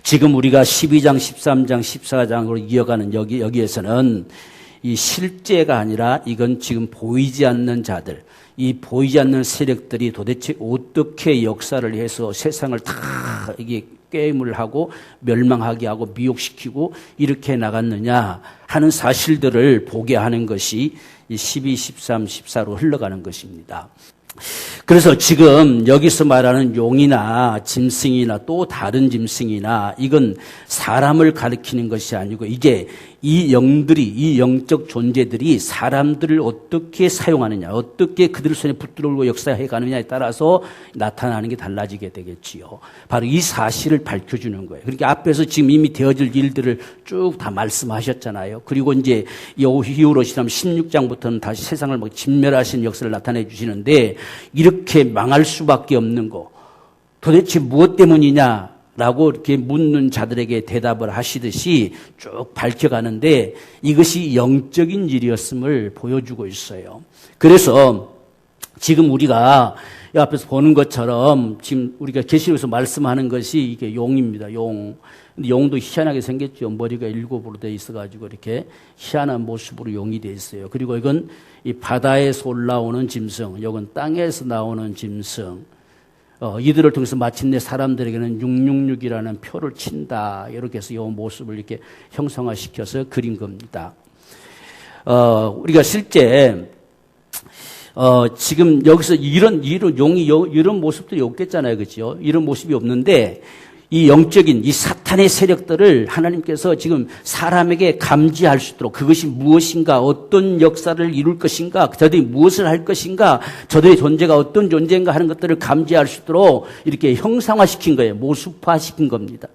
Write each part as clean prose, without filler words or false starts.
지금 우리가 12장, 13장, 14장으로 이어가는 여기에서는 이 실제가 아니라 이건 지금 보이지 않는 자들, 이 보이지 않는 세력들이 도대체 어떻게 역사를 해서 세상을 다 이게 꾀임을 하고 멸망하게 하고 미혹시키고 이렇게 나갔느냐 하는 사실들을 보게 하는 것이 이 12, 13, 14로 흘러가는 것입니다. 그래서 지금 여기서 말하는 용이나 짐승이나 또 다른 짐승이나 이건 사람을 가리키는 것이 아니고 이게 이 영들이, 이 영적 존재들이 사람들을 어떻게 사용하느냐, 어떻게 그들 손에 붙들고 역사해 가느냐에 따라서 나타나는 게 달라지게 되겠지요. 바로 이 사실을 밝혀주는 거예요. 그러니까 앞에서 지금 이미 되어질 일들을 쭉 다 말씀하셨잖아요. 그리고 이제 이후로 16장부터는 다시 세상을 막 진멸하신 역사를 나타내 주시는데 이렇게 망할 수밖에 없는 거 도대체 무엇 때문이냐? 라고 이렇게 묻는 자들에게 대답을 하시듯이 쭉 밝혀가는데 이것이 영적인 일이었음을 보여주고 있어요. 그래서 지금 우리가 이 앞에서 보는 것처럼 지금 우리가 계시록에서 말씀하는 것이 이게 용입니다. 용. 근데 용도 희한하게 생겼죠. 머리가 7으로 돼 있어가지고 이렇게 희한한 모습으로 용이 돼 있어요. 그리고 이건 이 바다에서 올라오는 짐승, 이건 땅에서 나오는 짐승. 이들을 통해서 마침내 사람들에게는 666이라는 표를 친다. 이렇게 해서 이 모습을 이렇게 형성화시켜서 그린 겁니다. 우리가 실제, 지금 여기서 이런 용이, 이런 모습들이 없겠잖아요. 그죠? 이런 모습이 없는데, 이 영적인 이 사탄의 세력들을 하나님께서 지금 사람에게 감지할 수 있도록 그것이 무엇인가, 어떤 역사를 이룰 것인가, 저들이 무엇을 할 것인가, 저들의 존재가 어떤 존재인가 하는 것들을 감지할 수 있도록 이렇게 형상화시킨 거예요. 모습화시킨 겁니다.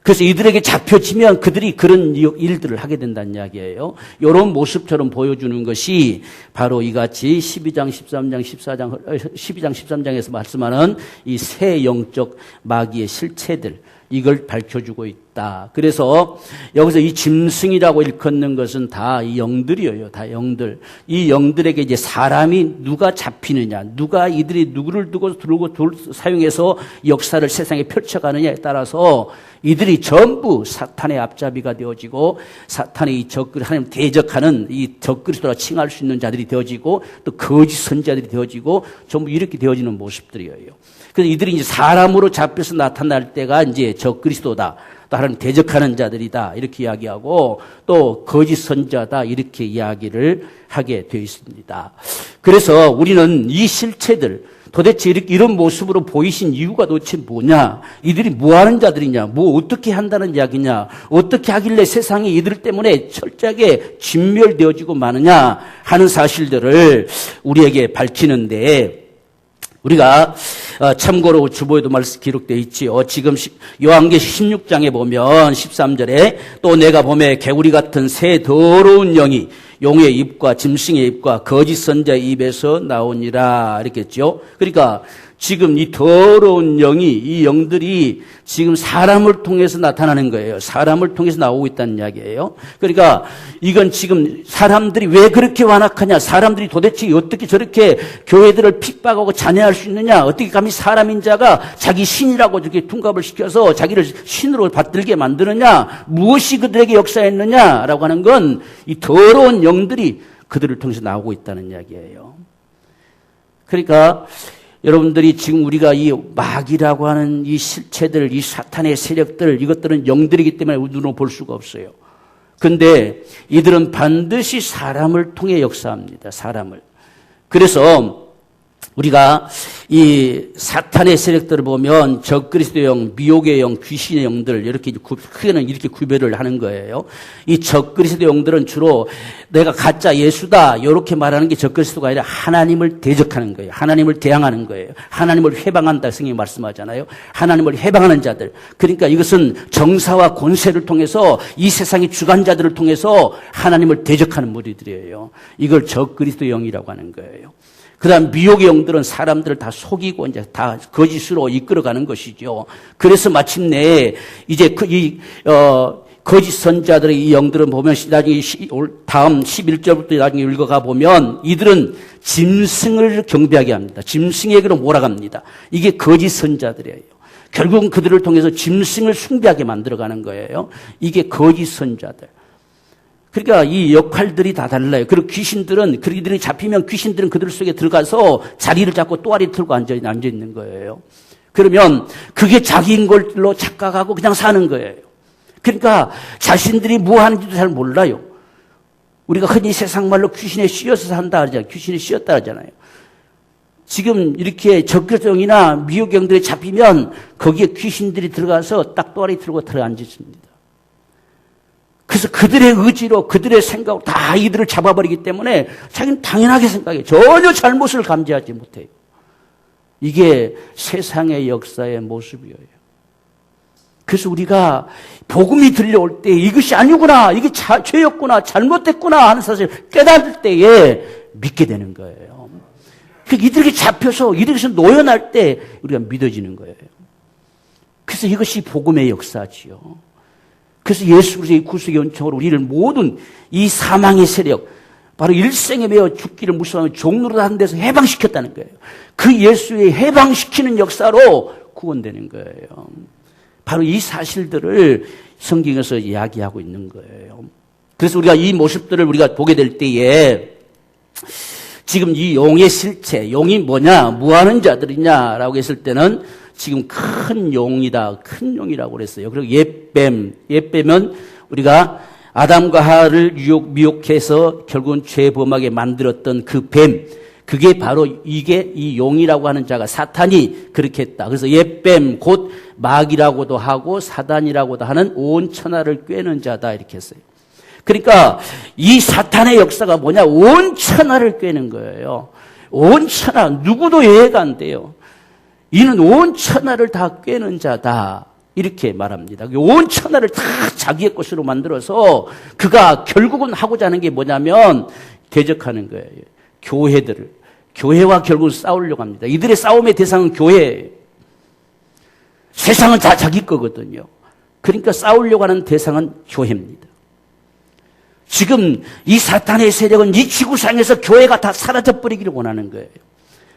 그래서 이들에게 잡혀지면 그들이 그런 일들을 하게 된다는 이야기예요. 이런 모습처럼 보여주는 것이 바로 이같이 12장, 13장, 14장, 12장, 13장에서 말씀하는 이 새 영적 마귀의 실체들, 이걸 밝혀주고 있다. 그래서 여기서 이 짐승이라고 일컫는 것은 다 이 영들이에요. 다 영들. 이 영들에게 이제 사람이 누가 잡히느냐, 누가 이들이 누구를 들고 사용해서 역사를 세상에 펼쳐가느냐에 따라서 이들이 전부 사탄의 앞잡이가 되어지고 사탄의 이 하나님 대적하는 이 적그리스도라 칭할 수 있는 자들이 되어지고 또 거짓 선지자들이 되어지고 전부 이렇게 되어지는 모습들이에요. 그래서 이들이 이제 사람으로 잡혀서 나타날 때가 이제 적그리스도다. 또 하나님 대적하는 자들이다. 이렇게 이야기하고 또 거짓 선지자다. 이렇게 이야기를 하게 되어 있습니다. 그래서 우리는 이 실체들 도대체 이런 모습으로 보이신 이유가 도대체 뭐냐? 이들이 뭐 하는 자들이냐? 뭐 어떻게 한다는 이야기냐? 어떻게 하길래 세상이 이들 때문에 철저하게 진멸되어지고 마느냐 하는 사실들을 우리에게 밝히는데 우리가 참고로 주보에도 말씀 기록되어 있지요. 지금 요한계시 16장에 보면 13절에 또 내가 보매 개구리 같은 새 더러운 영이 용의 입과 짐승의 입과 거짓 선지자의 입에서 나오니라 이렇게 했죠. 그러니까 지금 이 더러운 영이 이 영들이 지금 사람을 통해서 나타나는 거예요. 사람을 통해서 나오고 있다는 이야기예요. 그러니까 이건 지금 사람들이 왜 그렇게 완악하냐, 사람들이 도대체 어떻게 저렇게 교회들을 핍박하고 잔해할 수 있느냐, 어떻게 감히 사람인 자가 자기 신이라고 저렇게 둔갑을 시켜서 자기를 신으로 받들게 만드느냐, 무엇이 그들에게 역사했느냐라고 하는 건 이 더러운 영들이 그들을 통해서 나오고 있다는 이야기예요. 그러니까 여러분들이 지금 우리가 이 마귀라고 하는 이 실체들, 이 사탄의 세력들, 이것들은 영들이기 때문에 눈으로 볼 수가 없어요. 그런데 이들은 반드시 사람을 통해 역사합니다. 사람을. 그래서 우리가 이 사탄의 세력들을 보면 적그리스도의 영, 미혹의 영, 귀신의 영들 이렇게 크게는 이렇게 구별을 하는 거예요. 이 적그리스도의 영들은 주로 내가 가짜 예수다 이렇게 말하는 게 적그리스도가 아니라 하나님을 대적하는 거예요. 하나님을 대항하는 거예요. 하나님을 회방한다 성경이 말씀하잖아요. 하나님을 회방하는 자들. 그러니까 이것은 정사와 권세를 통해서 이 세상의 주관자들을 통해서 하나님을 대적하는 무리들이에요. 이걸 적그리스도의 영이라고 하는 거예요. 그다음 미혹의 영들은 사람들을 다 속이고 이제 다 거짓으로 이끌어가는 것이죠. 그래서 마침내 이제 거짓 선지자들의 이 영들은 보면 나중에 다음 11절부터 나중에 읽어가 보면 이들은 짐승을 경배하게 합니다. 짐승에게로 몰아갑니다. 이게 거짓 선지자들이에요. 결국은 그들을 통해서 짐승을 숭배하게 만들어가는 거예요. 이게 거짓 선자들. 그러니까 이 역할들이 다 달라요. 그리고 귀신들은, 그들이 잡히면 귀신들은 그들 속에 들어가서 자리를 잡고 또아리 틀고 앉아 있는 거예요. 그러면 그게 자기인 걸로 착각하고 그냥 사는 거예요. 그러니까 자신들이 뭐 하는지도 잘 몰라요. 우리가 흔히 세상 말로 귀신에 씌어서 산다 하잖아요. 귀신에 씌었다 하잖아요. 지금 이렇게 적교종이나 미호경들이 잡히면 거기에 귀신들이 들어가서 딱 또아리 틀고 들어앉습니다. 그래서 그들의 의지로 그들의 생각으로 다 이들을 잡아버리기 때문에 자기는 당연하게 생각해요. 전혀 잘못을 감지하지 못해요. 이게 세상의 역사의 모습이에요. 그래서 우리가 복음이 들려올 때 이것이 아니구나, 이게 죄였구나, 잘못됐구나 하는 사실을 깨달을 때에 믿게 되는 거예요. 이들에게 잡혀서 이들에게서 노연할 때 우리가 믿어지는 거예요. 그래서 이것이 복음의 역사지요. 그래서 예수 그리스도의 구속의 은총으로 우리를 모든 이 사망의 세력, 바로 일생에 매어 죽기를 무서워하는 종로로 한 데서 해방시켰다는 거예요. 그 예수의 해방시키는 역사로 구원되는 거예요. 바로 이 사실들을 성경에서 이야기하고 있는 거예요. 그래서 우리가 이 모습들을 우리가 보게 될 때에 지금 이 용의 실체, 용이 뭐냐, 뭐하는 자들이냐라고 했을 때는 지금 큰 용이다, 큰 용이라고 그랬어요. 그리고 옛뱀은 우리가 아담과 하와를 미혹해서 결국은 죄범하게 만들었던 그 뱀, 그게 바로 이게 이 용이라고 하는 자가 사탄이 그렇게 했다. 그래서 옛뱀, 곧 마귀라고도 하고 사단이라고도 하는 온 천하를 꿰는 자다 이렇게 했어요. 그러니까 이 사탄의 역사가 뭐냐, 온 천하를 꿰는 거예요. 온 천하, 누구도 예외가 안 돼요. 이는 온 천하를 다 꿰는 자다 이렇게 말합니다. 온 천하를 다 자기의 것으로 만들어서 그가 결국은 하고자 하는 게 뭐냐면 대적하는 거예요. 교회와 결국 싸우려고 합니다. 이들의 싸움의 대상은 교회예요. 세상은 다 자기 거거든요. 그러니까 싸우려고 하는 대상은 교회입니다. 지금 이 사탄의 세력은 이 지구상에서 교회가 다 사라져버리기를 원하는 거예요.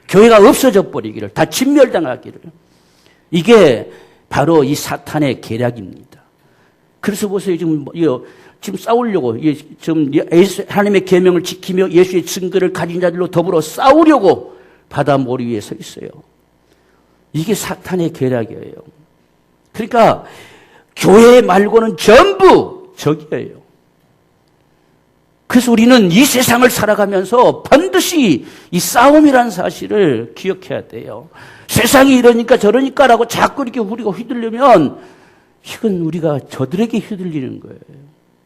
교회가 없어져 버리기를, 다 진멸당하기를. 이게 바로 이 사탄의 계략입니다. 그래서 보세요. 지금 싸우려고, 지금 하나님의 계명을 지키며 예수의 증거를 가진 자들로 더불어 싸우려고 바다 모리 위에 서 있어요. 이게 사탄의 계략이에요. 그러니까 교회 말고는 전부 적이에요. 그래서 우리는 이 세상을 살아가면서 반드시 이 싸움이라는 사실을 기억해야 돼요. 세상이 이러니까 저러니까라고 자꾸 이렇게 우리가 휘둘리면 이건 우리가 저들에게 휘둘리는 거예요.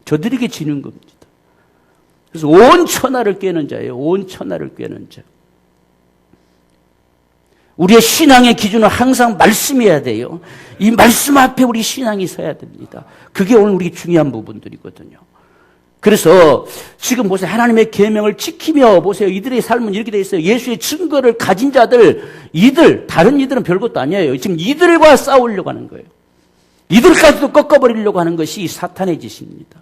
저들에게 지는 겁니다. 그래서 온 천하를 꿰는 자예요. 온 천하를 꿰는 자. 우리의 신앙의 기준은 항상 말씀이어야 돼요. 이 말씀 앞에 우리 신앙이 서야 됩니다. 그게 오늘 우리 중요한 부분들이거든요. 그래서 지금 보세요. 하나님의 계명을 지키며 보세요. 이들의 삶은 이렇게 돼 있어요. 예수의 증거를 가진 자들, 다른 이들은 별것도 아니에요. 지금 이들과 싸우려고 하는 거예요. 이들까지도 꺾어버리려고 하는 것이 사탄의 짓입니다.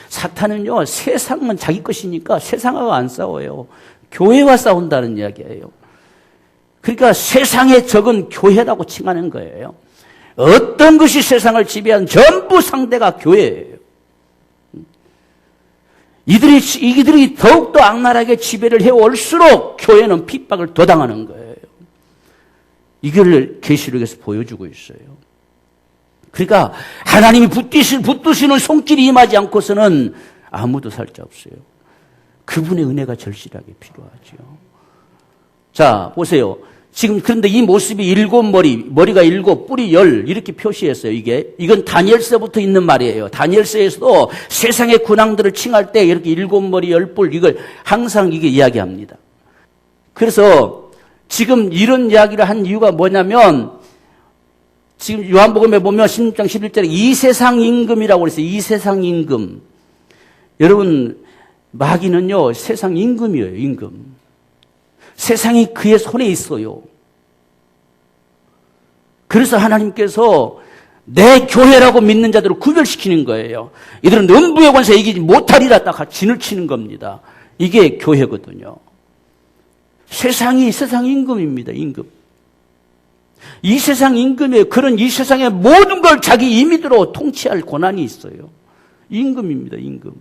사탄은요, 세상은 자기 것이니까 세상하고 안 싸워요. 교회와 싸운다는 이야기예요. 그러니까 세상의 적은 교회라고 칭하는 거예요. 어떤 것이 세상을 지배한 전부 상대가 교회예요. 이들이 더욱더 악랄하게 지배를 해올수록 교회는 핍박을 더 당하는 거예요. 이걸 계시록에서 보여주고 있어요. 그러니까 하나님이 붙드시는 손길이 임하지 않고서는 아무도 살 자 없어요. 그분의 은혜가 절실하게 필요하죠. 자, 보세요. 지금 그런데 이 모습이 7 머리가 7, 뿔이 10 이렇게 표시했어요. 이건 다니엘서부터 있는 말이에요. 다니엘서에서도 세상의 군왕들을 칭할 때 이렇게 7 머리 10뿔 이걸 항상 이게 이야기합니다. 그래서 지금 이런 이야기를 한 이유가 뭐냐면 지금 요한복음에 보면 16장 11절에 이 세상 임금이라고 그랬어요. 이 세상 임금. 여러분 마귀는요 세상 임금이에요. 임금. 세상이 그의 손에 있어요. 그래서 하나님께서 내 교회라고 믿는 자들을 구별시키는 거예요. 이들은 음부의 권세에 이기지 못하리라 딱 진을 치는 겁니다. 이게 교회거든요. 세상이 세상 임금입니다. 임금. 이 세상 임금에 그런 이 세상의 모든 걸 자기 임의대로 통치할 권한이 있어요. 임금입니다, 임금.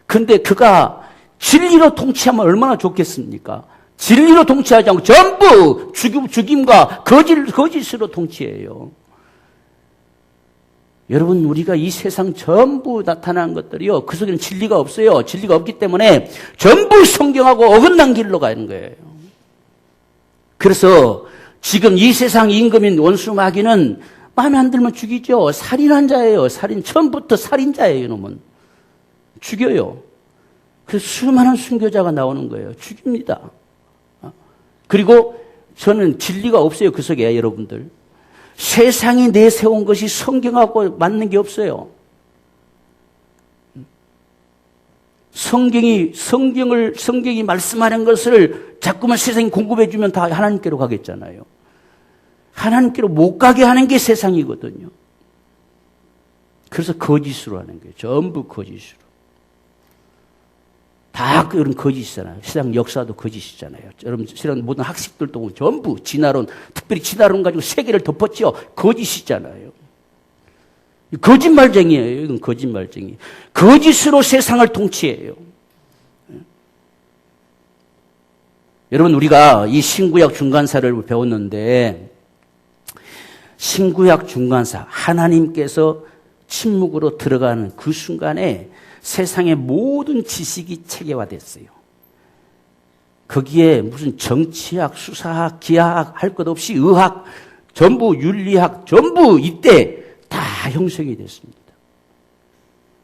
근데 그가 진리로 통치하면 얼마나 좋겠습니까? 진리로 통치하지 않고 전부 죽임과 거짓으로 통치해요. 여러분, 우리가 이 세상 전부 나타나는 것들이요, 그 속에는 진리가 없어요. 진리가 없기 때문에 전부 성경하고 어긋난 길로 가는 거예요. 그래서 지금 이 세상 임금인 원수 마귀는 마음에 안 들면 죽이죠. 살인한 자예요. 처음부터 살인자예요, 이놈은. 죽여요. 그래서 수많은 순교자가 나오는 거예요. 죽입니다. 그리고 저는 진리가 없어요, 그 속에, 여러분들. 세상이 내세운 것이 성경하고 맞는 게 없어요. 성경이 말씀하는 것을 자꾸만 세상이 공급해주면 다 하나님께로 가겠잖아요. 하나님께로 못 가게 하는 게 세상이거든요. 그래서 거짓으로 하는 거예요. 전부 거짓으로. 다 그런 거짓이잖아요. 세상 역사도 거짓이잖아요. 여러분, 세상 모든 학식들도 전부 진화론, 특별히 진화론 가지고 세계를 덮었죠. 거짓이잖아요. 거짓말쟁이에요. 이건 거짓말쟁이. 거짓으로 세상을 통치해요. 여러분, 우리가 이 신구약 중간사를 배웠는데, 신구약 중간사, 하나님께서 침묵으로 들어가는 그 순간에 세상의 모든 지식이 체계화됐어요. 거기에 무슨 정치학, 수사학, 기하학 할 것 없이 의학, 전부 윤리학, 전부 이때 다 형성이 됐습니다.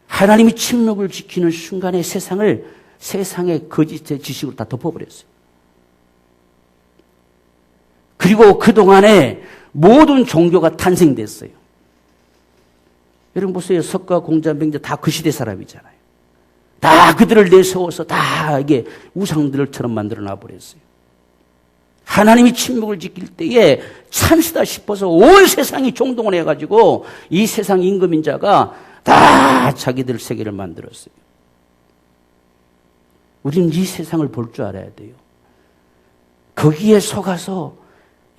하나님이 침묵을 지키는 순간에 세상의 거짓의 지식으로 다 덮어버렸어요. 그리고 그동안에 모든 종교가 탄생됐어요. 여러분 보세요. 석가, 공자, 맹자 다 그 시대 사람이잖아요. 다 그들을 내세워서 다 이게 우상들처럼 만들어 놔버렸어요. 하나님이 침묵을 지킬 때에 찬스다 싶어서 온 세상이 종동을 해가지고 이 세상 임금인 자가 다 자기들 세계를 만들었어요. 우리는 이 세상을 볼 줄 알아야 돼요. 거기에 속아서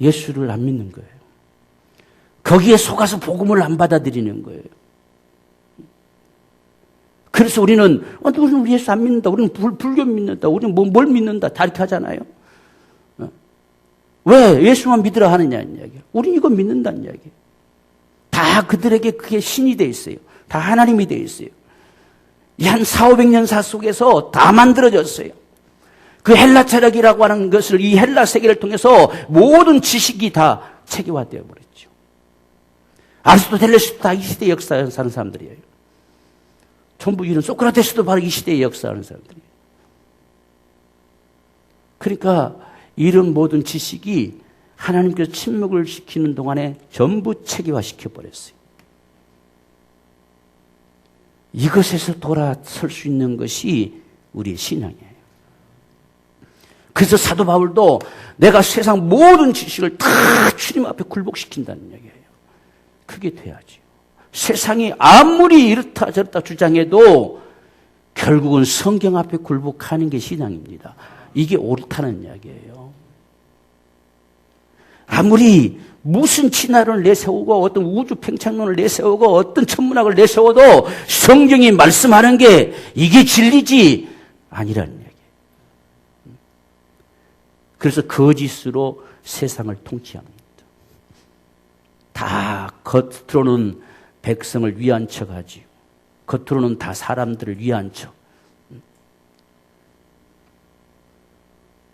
예수를 안 믿는 거예요. 거기에 속아서 복음을 안 받아들이는 거예요. 그래서 우리는 우리 예수 안 믿는다. 우리는 불교 믿는다. 우리는 뭘 믿는다. 다 이렇게 하잖아요. 왜 예수만 믿으라 하느냐는 이야기예요. 우리는 이거 믿는다는 이야기예요. 다 그들에게 그게 신이 돼 있어요. 다 하나님이 돼 있어요. 이 한 400~500년사 속에서 다 만들어졌어요. 그 헬라 철학이라고 하는 것을 이 헬라 세계를 통해서 모든 지식이 다 체계화되어 버렸죠. 아리스토텔레스도 다 이 시대의 역사에 사는 사람들이에요. 전부 이런 소크라테스도 바로 이 시대의 역사하는 사람들이에요. 그러니까 이런 모든 지식이 하나님께서 침묵을 시키는 동안에 전부 체계화시켜버렸어요. 이것에서 돌아설 수 있는 것이 우리의 신앙이에요. 그래서 사도 바울도 내가 세상 모든 지식을 다 주님 앞에 굴복시킨다는 얘기예요. 그게 돼야지. 세상이 아무리 이렇다 저렇다 주장해도 결국은 성경 앞에 굴복하는 게 신앙입니다. 이게 옳다는 이야기예요. 아무리 무슨 진화론을 내세우고 어떤 우주 팽창론을 내세우고 어떤 천문학을 내세워도 성경이 말씀하는 게 이게 진리지 아니라는 이야기예요. 그래서 거짓으로 세상을 통치합니다. 다 겉으로는 백성을 위한 척하지. 겉으로는 다 사람들을 위한 척.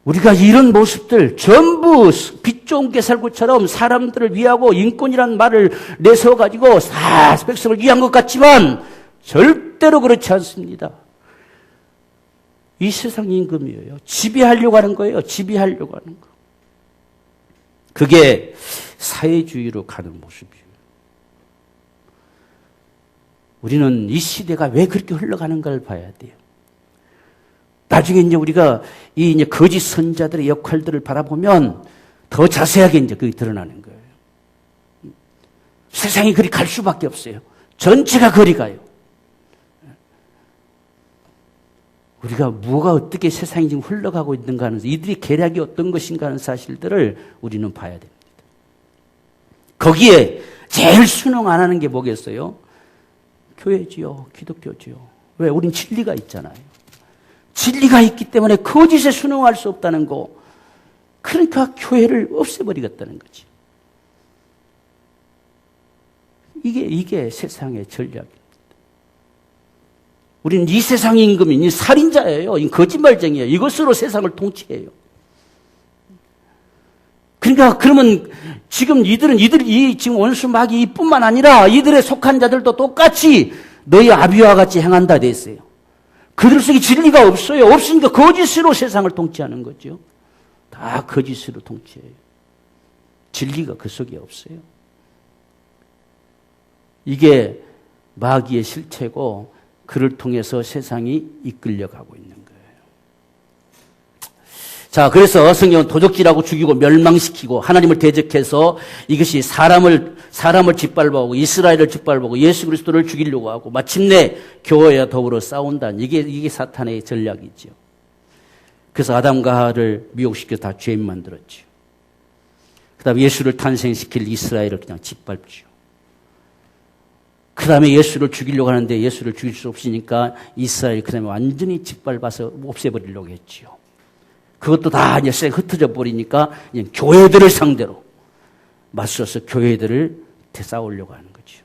우리가 이런 모습들 전부 빛 좋은 개살구처럼 사람들을 위하고 인권이라는 말을 내세워가지고 다 백성을 위한 것 같지만 절대로 그렇지 않습니다. 이 세상 임금이에요. 지배하려고 하는 거예요. 지배하려고 하는 거. 그게 사회주의로 가는 모습이에요. 우리는 이 시대가 왜 그렇게 흘러가는가를 봐야 돼요. 나중에 이제 우리가 이 이제 거짓 선자들의 역할들을 바라보면 더 자세하게 이제 그게 드러나는 거예요. 세상이 그리 갈 수밖에 없어요. 전체가 그리 가요. 우리가 뭐가 어떻게 세상이 지금 흘러가고 있는가 하는, 이들의 계략이 어떤 것인가 하는 사실들을 우리는 봐야 됩니다. 거기에 제일 순응 안 하는 게 뭐겠어요? 교회지요. 기독교지요. 왜? 우린 진리가 있잖아요. 진리가 있기 때문에 거짓에 순응할 수 없다는 거. 그러니까 교회를 없애버리겠다는 거지. 이게 세상의 전략입니다. 우리는 이 세상 임금인 이 살인자예요. 이 거짓말쟁이에요. 이것으로 세상을 통치해요. 그러니까 그러면 지금 이 지금 원수 마귀 이뿐만 아니라 이들의 속한 자들도 똑같이 너희 아비와 같이 행한다 돼 있어요. 그들 속에 진리가 없어요. 없으니까 거짓으로 세상을 통치하는 거죠. 다 거짓으로 통치해요. 진리가 그 속에 없어요. 이게 마귀의 실체고 그를 통해서 세상이 이끌려가고 있는 거예요. 자, 그래서 성경은 도적질하고 죽이고 멸망시키고 하나님을 대적해서 이것이 사람을 짓밟아오고 이스라엘을 짓밟아오고 예수 그리스도를 죽이려고 하고 마침내 교회와 더불어 싸운다는 이게 사탄의 전략이죠. 그래서 아담과 하와를 미혹시켜 다 죄인 만들었죠. 그 다음에 예수를 탄생시킬 이스라엘을 그냥 짓밟죠. 그 다음에 예수를 죽이려고 하는데 예수를 죽일 수 없으니까 이스라엘 그 다음에 완전히 짓밟아서 없애버리려고 했지요. 그것도 다 이제 흩어져 버리니까 그냥 교회들을 상대로 맞서서 교회들을 되싸우려고 하는 거죠.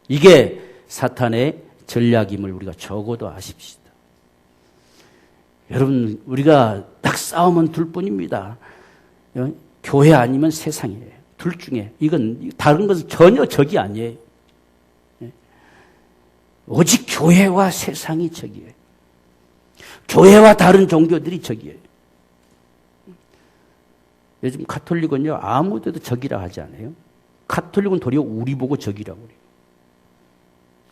이게 사탄의 전략임을 우리가 적어도 아십시다. 여러분, 우리가 딱 싸우면 둘 뿐입니다. 교회 아니면 세상이에요. 둘 중에. 이건 다른 것은 전혀 적이 아니에요. 오직 교회와 세상이 적이에요. 교회와 다른 종교들이 적이에요. 요즘 가톨릭은요, 아무 데도 적이라 하지 않아요. 가톨릭은 도리어 우리 보고 적이라고 그래요.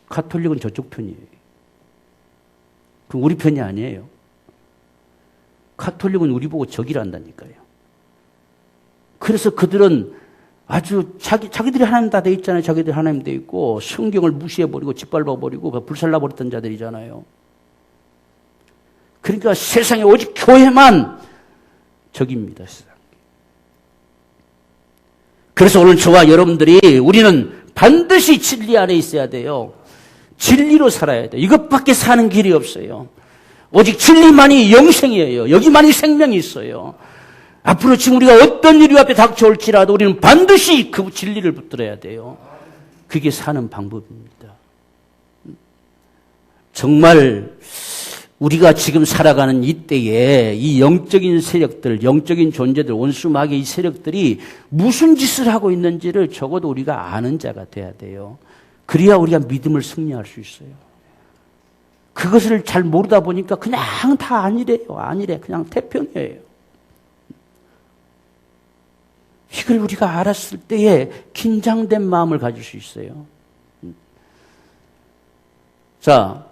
가톨릭은 저쪽 편이에요. 그럼 우리 편이 아니에요. 가톨릭은 우리 보고 적이라 한다니까요. 그래서 그들은 아주 자기들이 하나님 다 돼 있잖아요. 자기들이 하나님 돼 있고 성경을 무시해버리고 짓밟아버리고 불살라버렸던 자들이잖아요. 그러니까 세상에 오직 교회만 적입니다. 세상. 그래서 오늘 저와 여러분들이 우리는 반드시 진리 안에 있어야 돼요. 진리로 살아야 돼요. 이것밖에 사는 길이 없어요. 오직 진리만이 영생이에요. 여기만이 생명이 있어요. 앞으로 지금 우리가 어떤 일이 앞에 닥쳐올지라도 우리는 반드시 그 진리를 붙들어야 돼요. 그게 사는 방법입니다. 정말 우리가 지금 살아가는 이때에 이 영적인 세력들, 영적인 존재들, 원수 마귀의 이 세력들이 무슨 짓을 하고 있는지를 적어도 우리가 아는 자가 돼야 돼요. 그래야 우리가 믿음을 승리할 수 있어요. 그것을 잘 모르다 보니까 그냥 다 아니래. 그냥 태평이에요. 이걸 우리가 알았을 때에 긴장된 마음을 가질 수 있어요. 자,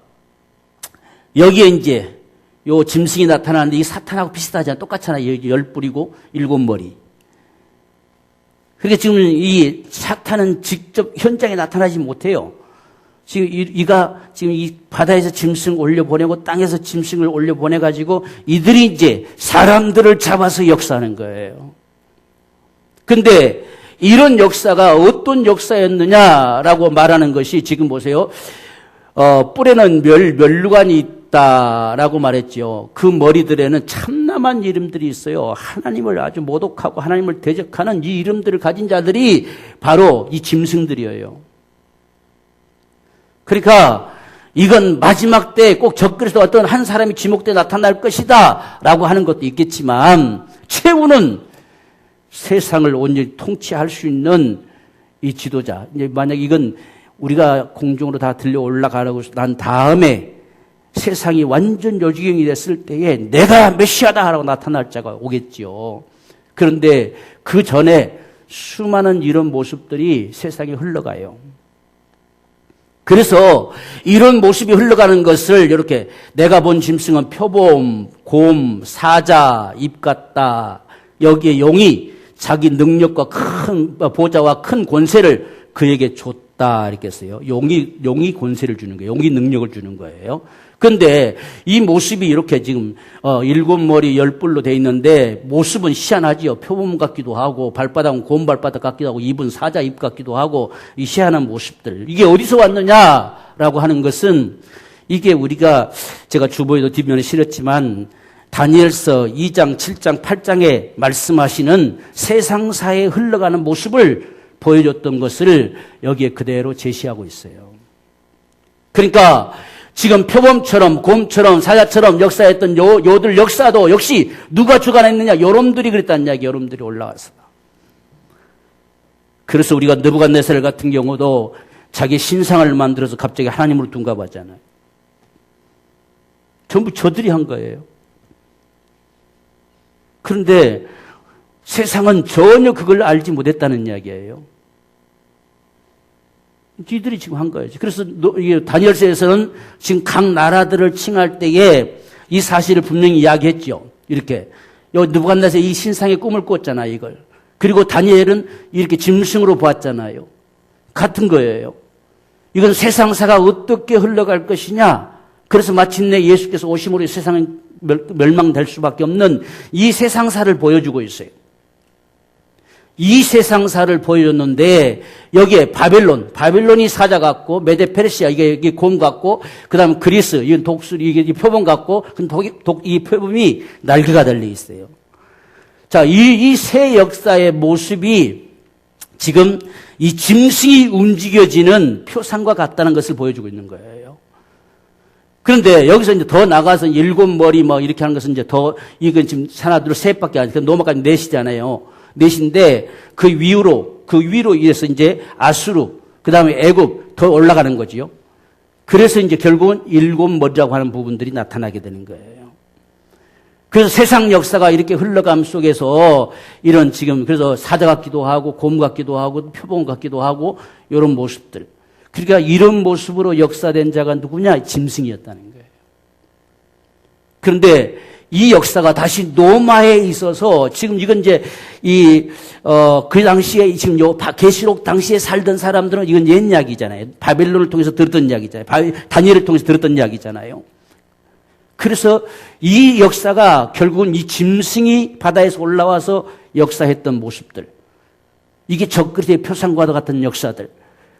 여기에 이제 요 짐승이 나타나는데 이 사탄하고 비슷하잖아요. 똑같잖아요. 여기 10뿔이고 7머리. 그러니까 지금 이 사탄은 직접 현장에 나타나지 못해요. 지금 이가 지금 이 바다에서 짐승 올려보내고 땅에서 짐승을 올려보내가지고 이들이 이제 사람들을 잡아서 역사하는 거예요. 근데 이런 역사가 어떤 역사였느냐라고 말하는 것이 지금 보세요. 뿔에는 멸류관이 있다라고 말했죠. 그 머리들에는 참남한 이름들이 있어요. 하나님을 아주 모독하고 하나님을 대적하는 이 이름들을 가진 자들이 바로 이 짐승들이에요. 그러니까 이건 마지막 때 꼭 적그리스도 어떤 한 사람이 지목돼 나타날 것이다 라고 하는 것도 있겠지만 최후는 세상을 온전히 통치할 수 있는 이 지도자. 이제 만약 이건 우리가 공중으로 다 들려 올라가고 난 다음에 세상이 완전 요지경이 됐을 때에 내가 메시아다라고 나타날 자가 오겠지요. 그런데 그 전에 수많은 이런 모습들이 세상에 흘러가요. 그래서 이런 모습이 흘러가는 것을 이렇게 내가 본 짐승은 표범, 곰, 사자, 입 같다. 여기에 용이 자기 능력과 큰 보좌와 큰 권세를 그에게 다 이렇게 했어요. 용이 권세를 주는 거예요. 용이 능력을 주는 거예요. 그런데 이 모습이 이렇게 지금 7머리 10뿔로 돼 있는데 모습은 희한하지요. 표범 같기도 하고 발바닥은 곰발바닥 같기도 하고 입은 사자 입 같기도 하고 이 희한한 모습들. 이게 어디서 왔느냐라고 하는 것은 이게 우리가 제가 주보에도 뒷면에 실었지만 다니엘서 2장, 7장, 8장에 말씀하시는 세상사에 흘러가는 모습을 보여줬던 것을 여기에 그대로 제시하고 있어요. 그러니까 지금 표범처럼 곰처럼 사자처럼 역사했던 요들 역사도 역시 누가 주관했느냐? 여러분들이 그랬다는 이야기, 여러분들이 올라와서. 그래서 우리가 느부갓네살 같은 경우도 자기 신상을 만들어서 갑자기 하나님으로 둔갑하잖아요. 전부 저들이 한 거예요. 그런데 세상은 전혀 그걸 알지 못했다는 이야기예요. 니들이 지금 한 거예요. 그래서 다니엘서에서는 지금 각 나라들을 칭할 때에 이 사실을 분명히 이야기했죠. 이렇게 느부갓네살 이 신상의 꿈을 꿨잖아요. 이걸. 그리고 다니엘은 이렇게 짐승으로 보았잖아요. 같은 거예요. 이건 세상사가 어떻게 흘러갈 것이냐. 그래서 마침내 예수께서 오심으로 세상은 멸망될 수밖에 없는 이 세상사를 보여주고 있어요. 이 세상사를 보여줬는데 여기에 바벨론이 사자 같고 메데페르시아 이게 곰 같고 그다음 그리스 이건 독수리 이게 표범 같고 이 표범이 날개가 달려 있어요. 자, 이 세 역사의 모습이 지금 이 짐승이 움직여지는 표상과 같다는 것을 보여주고 있는 거예요. 그런데 여기서 이제 더 나가서 7머리 뭐 이렇게 하는 것은 이제 더 이건 지금 하나 둘 셋밖에 안 돼. 노마까지 넷이잖아요. 넷인데 그 위로 인해서 이제 아수르 그다음에 애굽 더 올라가는 거지요. 그래서 이제 결국은 7머리라고 하는 부분들이 나타나게 되는 거예요. 그래서 세상 역사가 이렇게 흘러감 속에서 이런 지금 그래서 사자 같기도 하고 곰 같기도 하고 표범 같기도 하고 이런 모습들. 그러니까 이런 모습으로 역사된 자가 누구냐? 짐승이었다는 거예요. 그런데 이 역사가 다시 노마에 있어서 지금 이건 이제 그 당시에 지금 계시록 당시에 살던 사람들은 이건 옛 이야기잖아요. 바벨론을 통해서 들었던 이야기잖아요. 다니엘을 통해서 들었던 이야기잖아요. 그래서 이 역사가 결국은 이 짐승이 바다에서 올라와서 역사했던 모습들. 이게 적그리스도의 표상과도 같은 역사들.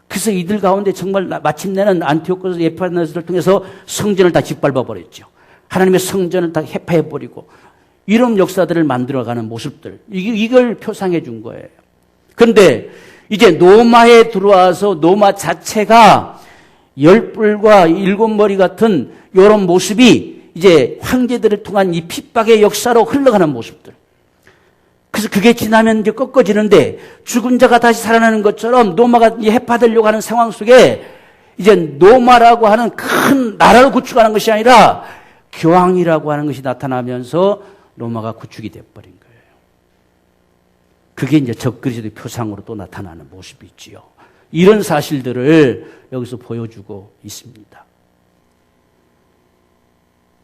그래서 이들 가운데 정말 마침내는 안티오코스 에파네스를 통해서 성전을 다 짓밟아 버렸죠. 하나님의 성전을 다 해파해버리고 이런 역사들을 만들어가는 모습들. 이걸 표상해 준 거예요. 그런데 이제 노마에 들어와서 노마 자체가 10뿔과 7머리 같은 이런 모습이 이제 황제들을 통한 이 핍박의 역사로 흘러가는 모습들. 그래서 그게 지나면 이제 꺾어지는데 죽은 자가 다시 살아나는 것처럼 노마가 이제 해파되려고 하는 상황 속에 이제 노마라고 하는 큰 나라를 구축하는 것이 아니라 교황이라고 하는 것이 나타나면서 로마가 구축이 되어버린 거예요. 그게 이제 적그리스도의 표상으로 또 나타나는 모습이 있지요. 이런 사실들을 여기서 보여주고 있습니다.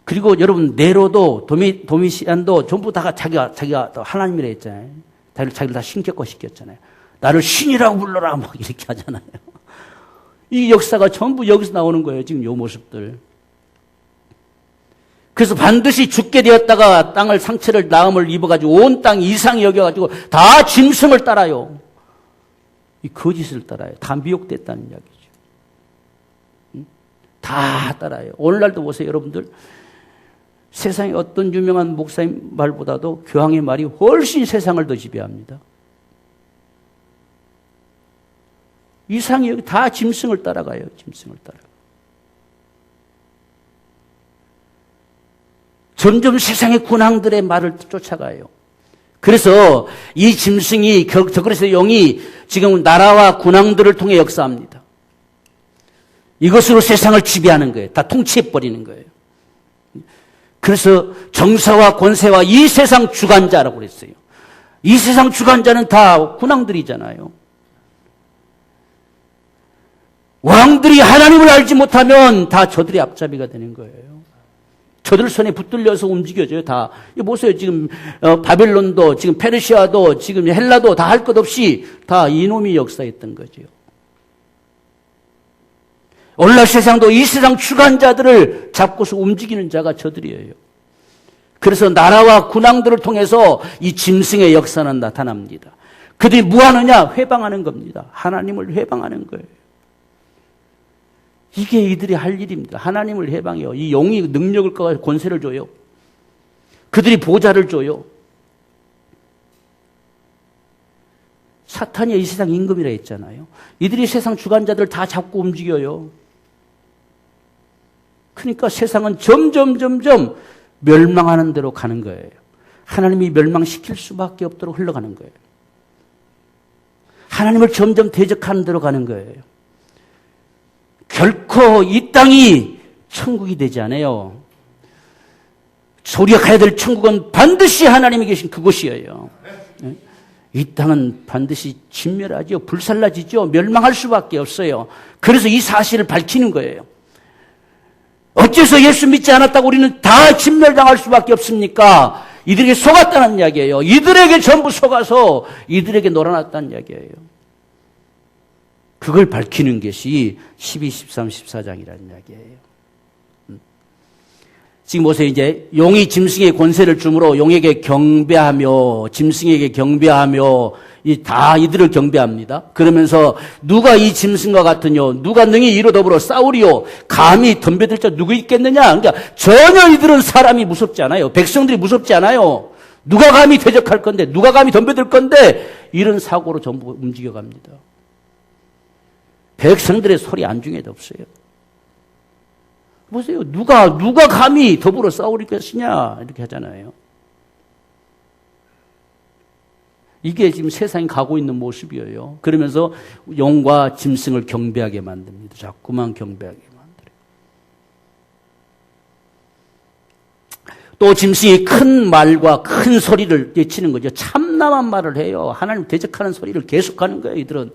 그리고 여러분 네로도 도미시안도 전부 다 자기가 하나님이라 했잖아요. 자기를 다 신격화 시켰잖아요. 나를 신이라고 불러라 막 이렇게 하잖아요. 이 역사가 전부 여기서 나오는 거예요. 지금 이 모습들. 그래서 반드시 죽게 되었다가 땅을 상처를 나음을 입어가지고 온 땅 이상이 여겨가지고 다 짐승을 따라요. 이 거짓을 따라요. 다 미혹됐다는 이야기죠. 다 따라요. 오늘날도 보세요, 여러분들. 세상에 어떤 유명한 목사님 말보다도 교황의 말이 훨씬 세상을 더 지배합니다. 이상이 여기 다 짐승을 따라가요. 짐승을 따라. 점점 세상의 군왕들의 말을 쫓아가요. 그래서 이 짐승이 적그리스도의 영이 지금 나라와 군왕들을 통해 역사합니다. 이것으로 세상을 지배하는 거예요. 다 통치해버리는 거예요. 그래서 정사와 권세와 이 세상 주관자라고 그랬어요. 이 세상 주관자는 다 군왕들이잖아요. 왕들이 하나님을 알지 못하면 다 저들의 앞잡이가 되는 거예요. 저들 손에 붙들려서 움직여져요, 다. 보세요, 지금, 바벨론도, 지금 페르시아도, 지금 헬라도 다 할 것 없이 다 이놈이 역사했던 거죠. 오늘날 세상도 이 세상 주관자들을 잡고서 움직이는 자가 저들이에요. 그래서 나라와 군왕들을 통해서 이 짐승의 역사는 나타납니다. 그들이 뭐 하느냐? 회방하는 겁니다. 하나님을 회방하는 거예요. 이게 이들이 할 일입니다. 하나님을 회방해요. 이 용이 능력을 꺼서 권세를 줘요. 그들이 보좌를 줘요. 사탄이 이 세상 임금이라 했잖아요. 이들이 세상 주관자들을 다 잡고 움직여요. 그러니까 세상은 점점 멸망하는 대로 가는 거예요. 하나님이 멸망시킬 수밖에 없도록 흘러가는 거예요. 하나님을 점점 대적하는 대로 가는 거예요. 결코 이 땅이 천국이 되지 않아요. 우리가 가야 될 천국은 반드시 하나님이 계신 그곳이에요. 이 땅은 반드시 진멸하죠. 불살라지죠. 멸망할 수밖에 없어요. 그래서 이 사실을 밝히는 거예요. 어째서 예수 믿지 않았다고 우리는 다 진멸당할 수밖에 없습니까? 이들에게 속았다는 이야기예요. 이들에게 전부 속아서 이들에게 놀아났다는 이야기예요. 그걸 밝히는 것이 12, 13, 14장이라는 이야기예요. 지금 보세요. 이제 용이 짐승의 권세를 주므로 용에게 경배하며 짐승에게 경배하며 다 이들을 경배합니다. 그러면서 누가 이 짐승과 같으뇨? 누가 능히 이로 더불어 싸우리요? 감히 덤벼들 자 누구 있겠느냐? 그러니까 전혀 이들은 사람이 무섭지 않아요. 백성들이 무섭지 않아요. 누가 감히 대적할 건데, 누가 감히 덤벼들 건데 이런 사고로 전부 움직여갑니다. 백성들의 소리 안중에도 없어요. 보세요. 누가 감히 더불어 싸울 것이냐 이렇게 하잖아요. 이게 지금 세상이 가고 있는 모습이에요. 그러면서 용과 짐승을 경배하게 만듭니다. 자꾸만 경배하게 만들어요. 또 짐승이 큰 말과 큰 소리를 외치는 거죠. 참남한 말을 해요. 하나님 대적하는 소리를 계속하는 거예요. 이들은.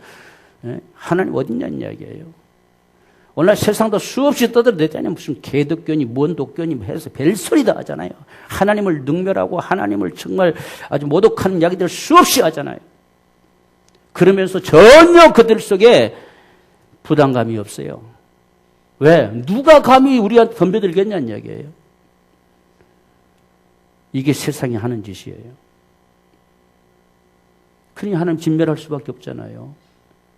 하나님 어딨냐는 이야기예요. 오늘날 세상도 수없이 떠들어대잖아요. 무슨 개독교니 뭔 독교니 해서 별소리 다 하잖아요. 하나님을 능멸하고 하나님을 정말 아주 모독하는 이야기들 수없이 하잖아요. 그러면서 전혀 그들 속에 부담감이 없어요. 왜? 누가 감히 우리한테 덤벼들겠냐는 이야기예요. 이게 세상이 하는 짓이에요. 그러니 하나님 진멸할 수밖에 없잖아요.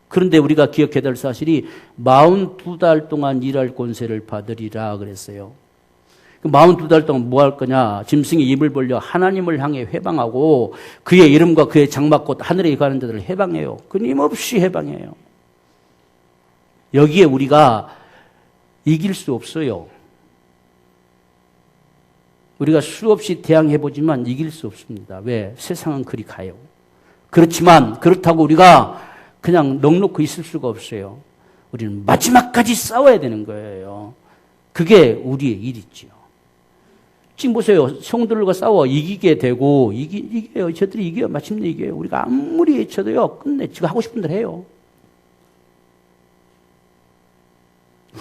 그런데 우리가 기억해야 될 사실이 42달 동안 일할 권세를 받으리라 그랬어요. 42달 동안 뭐 할 거냐? 짐승이 입을 벌려 하나님을 향해 회방하고 그의 이름과 그의 장막곧 하늘에 가는 자들을 회방해요. 끊임없이 회방해요. 여기에 우리가 이길 수 없어요. 우리가 수없이 대항해보지만 이길 수 없습니다. 왜? 세상은 그리 가요. 그렇지만 그렇다고 우리가 그냥 넉놓고 있을 수가 없어요. 우리는 마지막까지 싸워야 되는 거예요. 그게 우리의 일이지요. 지금 보세요. 성들과 싸워 이기게 되고 이겨요. 저들이 이겨요. 마침내 이겨요. 우리가 아무리 외쳐도요. 끝내 지가 하고 싶은 대로 해요.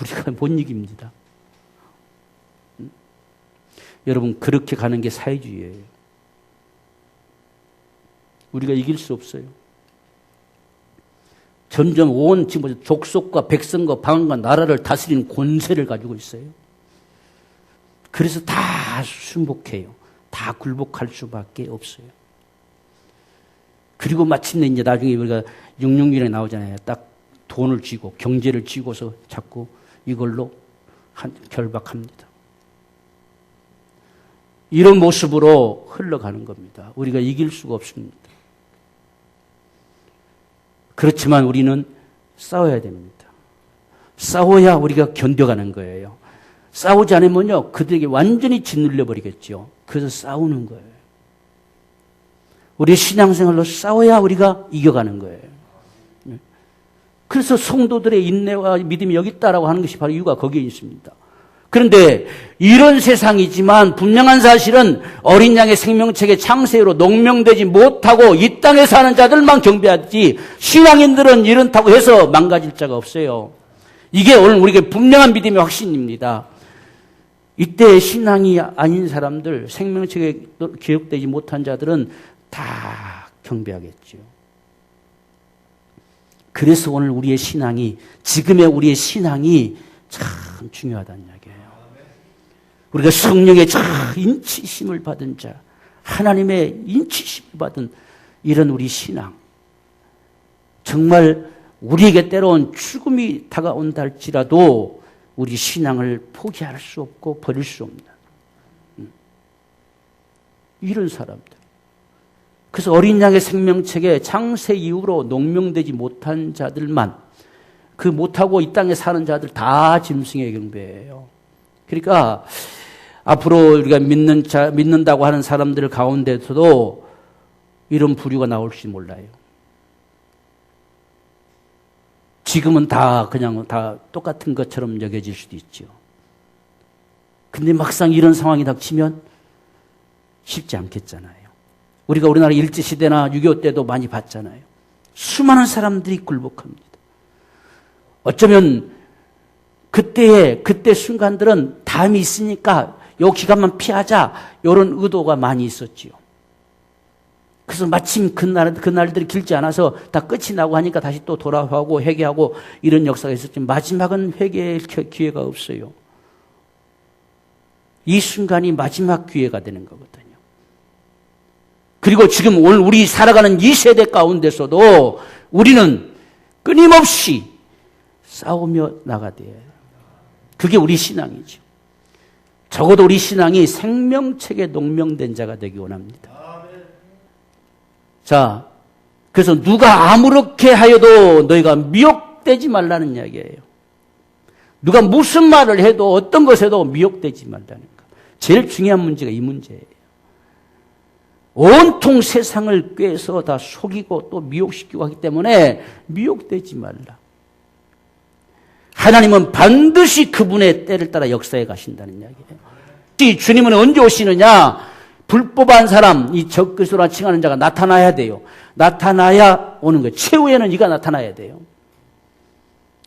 우리가 못 이깁니다. 여러분 그렇게 가는 게 사회주의예요. 우리가 이길 수 없어요. 점점 온 지금 족속과 백성과 방언과 나라를 다스리는 권세를 가지고 있어요. 그래서 다 순복해요. 다 굴복할 수밖에 없어요. 그리고 마침내 이제 나중에 우리가 666에 나오잖아요. 딱 돈을 쥐고 경제를 쥐고서 자꾸 이걸로 결박합니다. 이런 모습으로 흘러가는 겁니다. 우리가 이길 수가 없습니다. 그렇지만 우리는 싸워야 됩니다. 싸워야 우리가 견뎌가는 거예요. 싸우지 않으면요, 그들에게 완전히 짓눌려 버리겠죠. 그래서 싸우는 거예요. 우리의 신앙생활로 싸워야 우리가 이겨가는 거예요. 그래서 성도들의 인내와 믿음이 여기 있다라고 하는 것이 바로 이유가 거기에 있습니다. 그런데 이런 세상이지만 분명한 사실은 어린 양의 생명책의 창세로 농명되지 못하고 이 땅에 사는 자들만 경배하지 신앙인들은 이런다고 해서 망가질 자가 없어요. 이게 오늘 우리에게 분명한 믿음의 확신입니다. 이때 신앙이 아닌 사람들, 생명책에 기록되지 못한 자들은 다 경배하겠죠. 그래서 오늘 우리의 신앙이, 지금의 우리의 신앙이 참 중요하다는 이야기예요. 우리가 성령의 인치심을 받은 자, 하나님의 인치심을 받은 이런 우리 신앙, 정말 우리에게 때로는 죽음이 다가온다 할지라도 우리 신앙을 포기할 수 없고 버릴 수 없는 이런 사람들. 그래서 어린 양의 생명책에 창세 이후로 농명되지 못한 자들만, 그 못하고 이 땅에 사는 자들 다 짐승의 경배예요. 그러니까 앞으로 우리가 믿는다고 하는 사람들 가운데서도 이런 부류가 나올지 몰라요. 지금은 그냥 다 똑같은 것처럼 여겨질 수도 있죠. 근데 막상 이런 상황이 닥치면 쉽지 않겠잖아요. 우리가 우리나라 일제시대나 6.25 때도 많이 봤잖아요. 수많은 사람들이 굴복합니다. 어쩌면 그때 순간들은 담이 있으니까 요 기간만 피하자 이런 의도가 많이 있었지요. 그래서 마침 그날들이 길지 않아서 다 끝이 나고 하니까 다시 또 돌아가고 회개하고 이런 역사가 있었지만 마지막은 회개의 기회가 없어요. 이 순간이 마지막 기회가 되는 거거든요. 그리고 지금 오늘 우리 살아가는 이 세대 가운데서도 우리는 끊임없이 싸우며 나가야 돼요. 그게 우리 신앙이죠. 적어도 우리 신앙이 생명책에 농명된 자가 되기 원합니다. 자, 그래서 누가 아무렇게 하여도 너희가 미혹되지 말라는 이야기예요. 누가 무슨 말을 해도 어떤 것에도 미혹되지 말라는 것. 제일 중요한 문제가 이 문제예요. 온통 세상을 꿰서 다 속이고 또 미혹시키고 하기 때문에 미혹되지 말라. 하나님은 반드시 그분의 때를 따라 역사해 가신다는 이야기예요. 주님은 언제 오시느냐? 불법한 사람, 이 적그리스도라 칭하는 자가 나타나야 돼요. 나타나야 오는 거예요. 최후에는 이가 나타나야 돼요.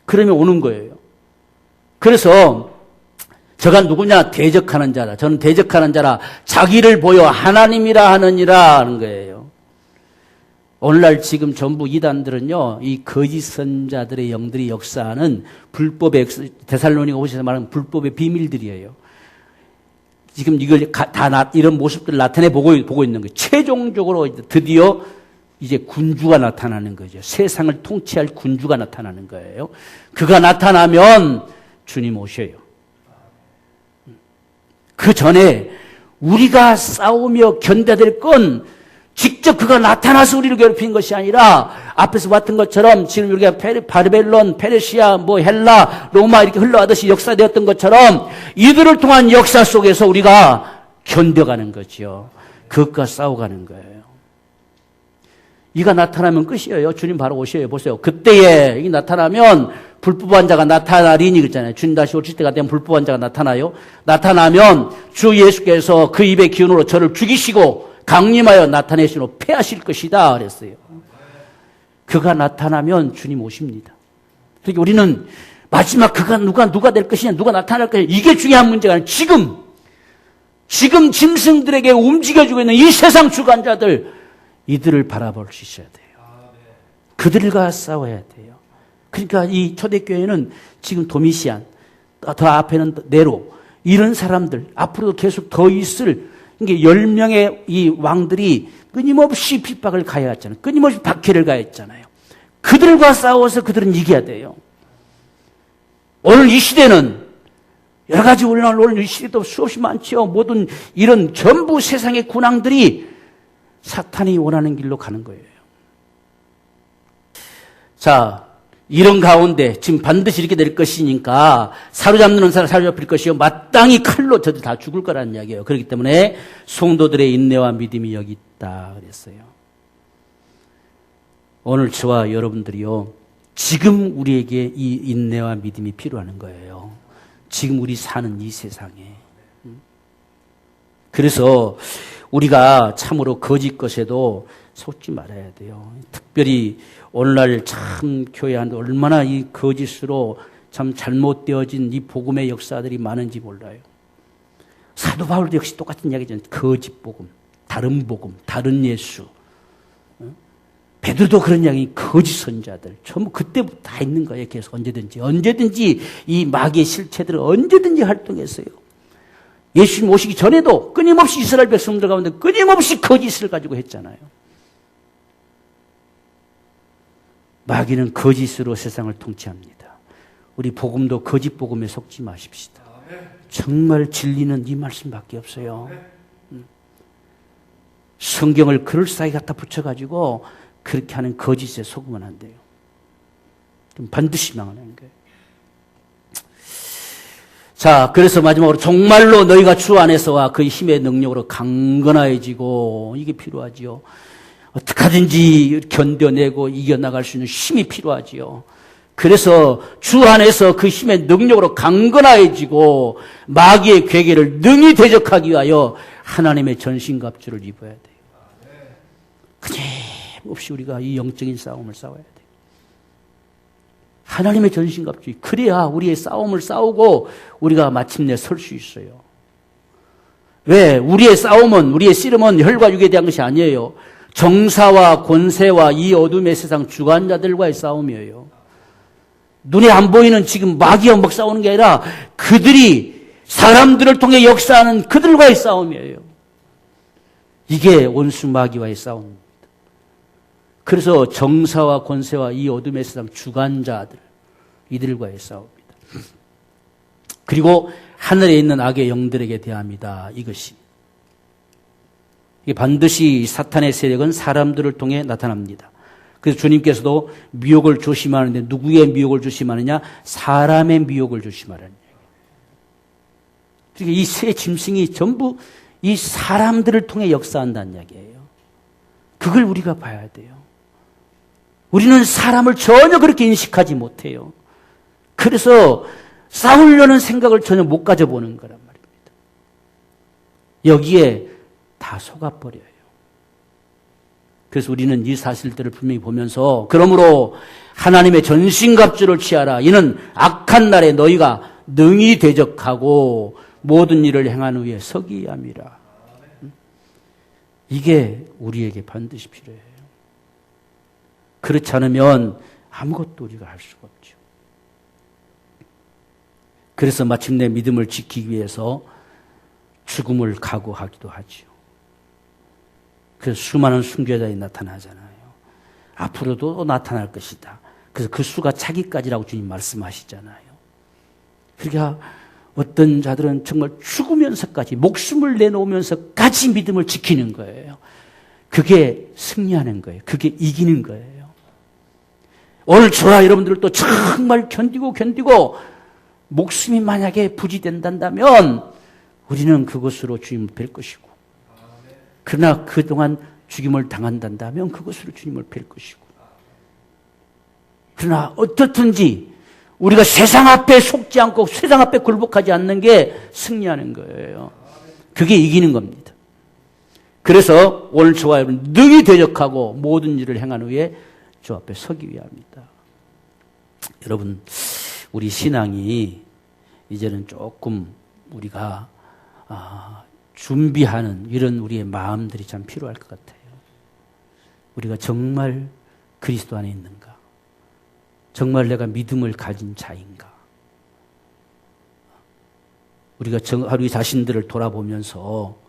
그러면 오는 거예요. 그래서 저가 누구냐? 대적하는 자라. 저는 대적하는 자라. 자기를 보여 하나님이라 하느니라 하는 거예요. 오늘날 지금 전부 이단들은요, 이 거짓 선자들의 영들이 역사하는 불법의, 데살로니가 5서에서 말하는 불법의 비밀들이에요. 지금 이걸 이런 모습들을 나타내 보고 있는 거예요. 최종적으로 드디어 이제 군주가 나타나는 거죠. 세상을 통치할 군주가 나타나는 거예요. 그가 나타나면 주님 오셔요. 그 전에 우리가 싸우며 견뎌야 될 건 직접 그가 나타나서 우리를 괴롭히는 것이 아니라 앞에서 봤던 것처럼 지금 우리가 바벨론, 페르시아, 헬라, 로마 이렇게 흘러가듯이 역사되었던 것처럼 이들을 통한 역사 속에서 우리가 견뎌가는 거죠. 그것과 싸워가는 거예요. 이가 나타나면 끝이에요. 주님 바로 오셔요. 보세요. 그때에 이 나타나면 불법한 자가 나타나리니 그랬잖아요. 주님 다시 오실 때가 되면 불법한 자가 나타나요. 나타나면 주 예수께서 그 입의 기운으로 저를 죽이시고 강림하여 나타내시고 패하실 것이다 그랬어요. 그가 나타나면 주님 오십니다. 그러니까 우리는 마지막 그가 누가 될 것이냐, 누가 나타날 것이냐, 이게 중요한 문제가 아니라 지금 짐승들에게 움직여주고 있는 이 세상 주관자들, 이들을 바라볼 수 있어야 돼요. 그들과 싸워야 돼요. 그러니까 이 초대교회는 지금 도미시안, 더 앞에는 네로, 이런 사람들, 앞으로도 계속 더 있을, 이게 10명의 이 왕들이 끊임없이 핍박을 가해왔잖아요. 끊임없이 박해를 가했잖아요. 그들과 싸워서 그들은 이겨야 돼요. 오늘 이 시대는 여러 가지 오늘 이 시대도 수없이 많죠. 모든 이런 전부 세상의 군왕들이 사탄이 원하는 길로 가는 거예요. 자, 이런 가운데 지금 반드시 이렇게 될 것이니까 사로잡는 사람 사로잡힐 것이요 마땅히 칼로 저들 다 죽을 거라는 이야기예요. 그렇기 때문에 성도들의 인내와 믿음이 여기 있다 그랬어요. 오늘 저와 여러분들이요, 지금 우리에게 이 인내와 믿음이 필요한 거예요. 지금 우리 사는 이 세상에. 그래서 우리가 참으로 거짓 것에도 속지 말아야 돼요. 특별히 오늘날 참 교회 안에 얼마나 이 거짓으로 참 잘못되어진 이 복음의 역사들이 많은지 몰라요. 사도 바울도 역시 똑같은 이야기잖아요. 거짓 복음, 다른 예수. 베드로도 그런 이야기, 거짓 선자들 전부 그때부터 다 있는 거예요. 계속 언제든지 이 마귀의 실체들은 언제든지 활동했어요. 예수님 오시기 전에도 끊임없이 이스라엘 백성들 가운데 끊임없이 거짓을 가지고 했잖아요. 마귀는 거짓으로 세상을 통치합니다. 우리 복음도 거짓 복음에 속지 마십시다. 정말 진리는 이 말씀밖에 없어요. 성경을 그럴싸하게 갖다 붙여가지고 그렇게 하는 거짓에 속으면 안 돼요. 반드시 망하는 거예요. 자, 그래서 마지막으로 정말로 너희가 주 안에서와 그 힘의 능력으로 강건해지고, 이게 필요하지요. 어떻게든지 견뎌내고 이겨나갈 수 있는 힘이 필요하지요. 그래서 주 안에서 그 힘의 능력으로 강건해지고 마귀의 괴계를 능히 대적하기 위하여 하나님의 전신갑주를 입어야 돼요. 끊임없이 우리가 이 영적인 싸움을 싸워야 돼요. 하나님의 전신갑주. 그래야 우리의 싸움을 싸우고 우리가 마침내 설 수 있어요. 왜? 우리의 싸움은, 우리의 씨름은 혈과 육에 대한 것이 아니에요. 정사와 권세와 이 어둠의 세상 주관자들과의 싸움이에요. 눈에 안 보이는 지금 마귀와 막 싸우는 게 아니라 그들이 사람들을 통해 역사하는 그들과의 싸움이에요. 이게 원수 마귀와의 싸움입니다. 그래서 정사와 권세와 이 어둠의 세상 주관자들, 이들과의 싸움입니다. 그리고 하늘에 있는 악의 영들에게 대합니다. 이것이. 이게 반드시 사탄의 세력은 사람들을 통해 나타납니다. 그래서 주님께서도 미혹을 조심하는데 누구의 미혹을 조심하느냐? 사람의 미혹을 조심하라는 얘기예요. 그러니까 이 세 짐승이 전부 이 사람들을 통해 역사한다는 이야기예요. 그걸 우리가 봐야 돼요. 우리는 사람을 전혀 그렇게 인식하지 못해요. 그래서 싸우려는 생각을 전혀 못 가져보는 거란 말입니다. 여기에 다 속아버려요. 그래서 우리는 이 사실들을 분명히 보면서 그러므로 하나님의 전신갑주를 취하라. 이는 악한 날에 너희가 능히 대적하고 모든 일을 행한 후에 서기 함이라. 이게 우리에게 반드시 필요해요. 그렇지 않으면 아무것도 우리가 할 수가 없죠. 그래서 마침내 믿음을 지키기 위해서 죽음을 각오하기도 하죠. 그래서 수많은 순교자들이 나타나잖아요. 앞으로도 나타날 것이다. 그래서 그 수가 차기까지라고 주님 말씀하시잖아요. 그러니까 어떤 자들은 정말 죽으면서까지 목숨을 내놓으면서까지 믿음을 지키는 거예요. 그게 승리하는 거예요. 그게 이기는 거예요. 오늘 저와 여러분들도 정말 견디고 목숨이 만약에 부지된다면 우리는 그것으로 주님을 뵐 것이고, 그러나 그동안 죽임을 당한다면 그것으로 주님을 뵐 것이고, 그러나 어떻든지 우리가 세상 앞에 속지 않고 세상 앞에 굴복하지 않는 게 승리하는 거예요. 그게 이기는 겁니다. 그래서 오늘 저와 여러분 능히 대적하고 모든 일을 행한 후에 주 앞에 서기 위함이다. 여러분, 우리 신앙이 이제는 조금 우리가 준비하는 이런 우리의 마음들이 참 필요할 것 같아요. 우리가 정말 그리스도 안에 있는가? 정말 내가 믿음을 가진 자인가? 우리가 우리 자신들을 돌아보면서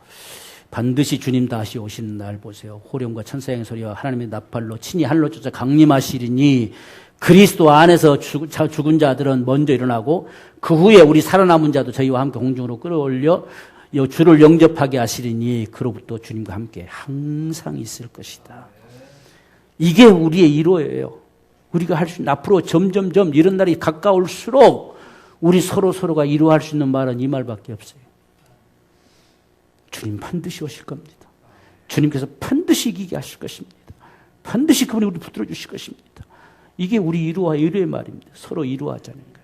반드시 주님 다시 오시는 날 보세요. 호령과 천사의 소리와 하나님의 나팔로 친히 하늘로 쫓아 강림하시리니 그리스도 안에서 죽은 자들은 먼저 일어나고 그 후에 우리 살아남은 자도 저희와 함께 공중으로 끌어올려 주를 영접하게 하시리니 그로부터 주님과 함께 항상 있을 것이다. 이게 우리의 이로예요. 우리가 할 수 있는 앞으로 점점점 이런 날이 가까울수록 우리 서로가 이루할 수 있는 말은 이 말밖에 없어요. 주님 반드시 오실 겁니다. 주님께서 반드시 이기게 하실 것입니다. 반드시 그분이 우리 붙들어 주실 것입니다. 이게 우리 이루의 말입니다. 서로 이루하자는 거예요.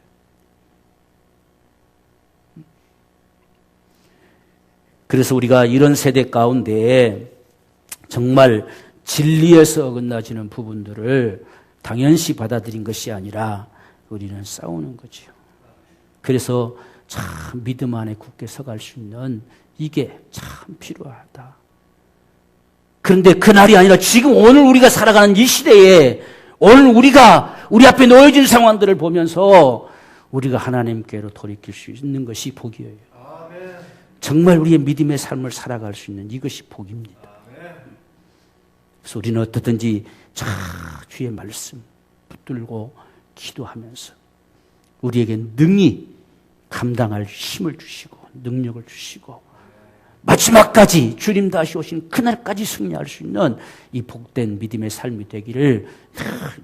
그래서 우리가 이런 세대 가운데 정말 진리에서 어긋나지는 부분들을 당연시 받아들인 것이 아니라 우리는 싸우는 거죠. 그래서 참 믿음 안에 굳게 서갈 수 있는 이게 참 필요하다. 그런데 그날이 아니라 지금 오늘 우리가 살아가는 이 시대에 오늘 우리가 우리 앞에 놓여진 상황들을 보면서 우리가 하나님께로 돌이킬 수 있는 것이 복이에요. 정말 우리의 믿음의 삶을 살아갈 수 있는 이것이 복입니다. 그래서 우리는 어떻든지 주의 말씀 붙들고 기도하면서 우리에게 능히 감당할 힘을 주시고 능력을 주시고 마지막까지 주님 다시 오신 그날까지 승리할 수 있는 이 복된 믿음의 삶이 되기를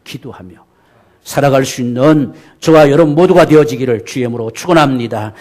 기도하며 살아갈 수 있는 저와 여러분 모두가 되어지기를 주의 이름으로 축원합니다.